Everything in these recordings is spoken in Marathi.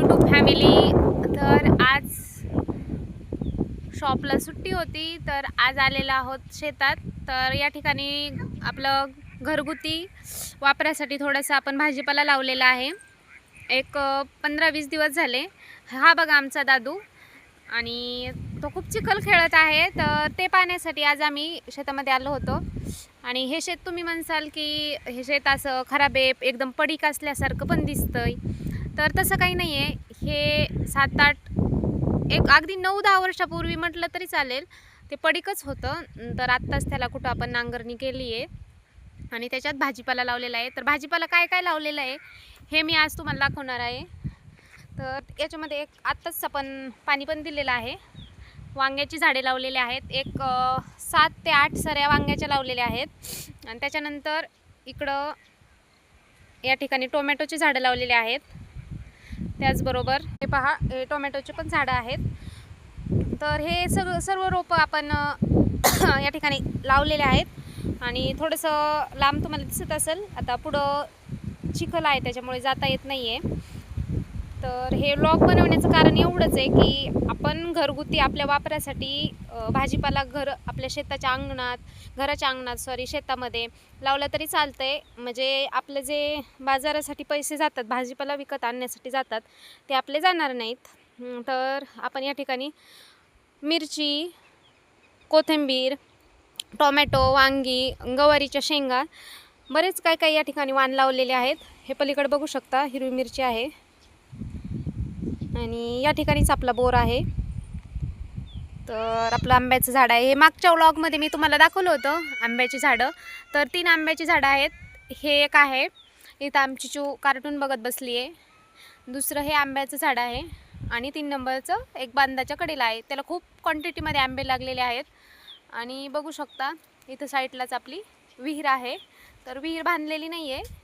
YouTube family. तर आज शॉपला सुट्टी होती, तर आज आलेलो आहोत शेतात. तर या ठिकाणी आपलं घरगुती वापरासाठी थोडंसं आपण भाजीपाला लावलेला आहे. एक 15-20 दिवस झाले. हा बघा आमचा दादू, आणि तो खूप चिखल खेळत आहे. तर ते पाहण्यासाठी आज आम्ही शेतामध्ये आलो होतो. आणि हे शेत तुम्ही म्हणसाल की हे शेत असं खराब आहे, एकदम पडीक असल्यासारखं पण दिसतंय. तर तसं काही नाही आहे. हे 7-8 एक अगदी 9-10 वर्षापूर्वी म्हटलं तरी चालेल ते पडीकच होतं. तर आत्ताच त्याला कुठं आपण नांगरणी केली आहे आणि त्याच्यात भाजीपाला लावलेला आहे. तर भाजीपाला काय काय लावलेलं आहे हे मी आज तुम्हाला दाखवणार आहे. तर याच्यामध्ये एक आत्ताच आपण पाणी पण दिलेलं आहे. वांग्याची झाडे लावलेली आहेत. एक 7 ते 8 सऱ्या वांग्याच्या लावलेल्या आहेत. आणि त्याच्यानंतर इकडं या ठिकाणी टोमॅटोची झाडं लावलेली आहेत. त्याचबरोबर हे पहा, हे टोमॅटोचे पण झाडं आहेत. तर हे सर्व रोपं आपण या ठिकाणी लावलेले आहेत. आणि थोडंसं लांब तुम्हाला दिसत असेल, आता पुढं चिखल आहे त्याच्यामुळे जाता येत नाही आहे. तर हे व्लॉग बनवण्याचं कारण एवढंच आहे की आपण घरगुती आपल्या वापरासाठी भाजीपाला आपल्या घराच्या अंगणात शेतामध्ये लावलं तरी चालतं आहे. म्हणजे आपलं जे बाजारासाठी पैसे जातात, भाजीपाला विकत आणण्यासाठी जातात, ते आपले जाणार नाहीत. तर आपण या ठिकाणी मिरची, कोथिंबीर, टोमॅटो, वांगी, गवारीच्या शेंगा, बरेच काय काय या ठिकाणी वाण लावलेले आहेत. हे पलीकडे बघू शकता, हिरवी मिरची आहे. आणि या ठिकाणीच आपला बोर आहे. तर आपलं आंब्याचं झाड आहे. हे मागच्या व्लॉगमध्ये मी तुम्हाला दाखवलं होतं आंब्याची झाडं. तर 3 आंब्याची झाडं आहेत. हे एक आहे, इथं आमची चिऊ कार्टून बघत बसली आहे. दुसरं हे आंब्याचं झाड आहे. आणि 3 नंबरचं एक बांधाच्या कडेला आहे. त्याला खूप क्वांटिटीमध्ये आंबे लागलेले आहेत. आणि बघू शकता इथं साईडलाच आपली विहीर आहे. तर विहीर बांधलेली नाही आहे.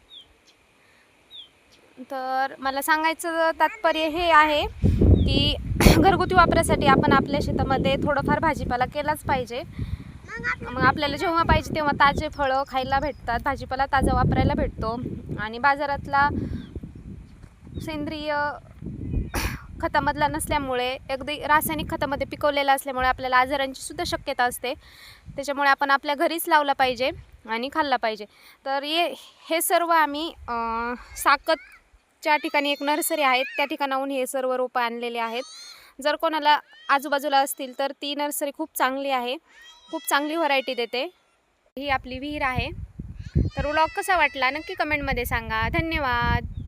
तर मला सांगायचं तात्पर्य हे आहे की घरगुती वापरासाठी आपण आपल्या शेतामध्ये थोडंफार भाजीपाला केलाच पाहिजे. मग आपल्याला जेव्हा पाहिजे तेव्हा ताजे फळं खायला भेटतात, भाजीपाला ताजा वापरायला भेटतो. आणि बाजारातला सेंद्रिय खतामधला नसल्यामुळे, अगदी रासायनिक खतामध्ये पिकवलेला असल्यामुळे आपल्याला आजारांची सुद्धा शक्यता असते. त्याच्यामुळे आपण आपल्या घरीच लावला पाहिजे आणि खाल्ला पाहिजे. तर हे सर्व आम्ही साकतच्या ठिकाणी एक नर्सरी आहे, त्या ठिकाणाहून हे सर्व रोपं आणलेले आहेत. जर कोणाला आजूबाजूला असतील तर ती नर्सरी खूप चांगली आहे, खूप चांगली व्हरायटी देते. ही आपली विहीर आहे. तर व्लॉग कसा वाटला नक्की कमेंटमध्ये सांगा. धन्यवाद.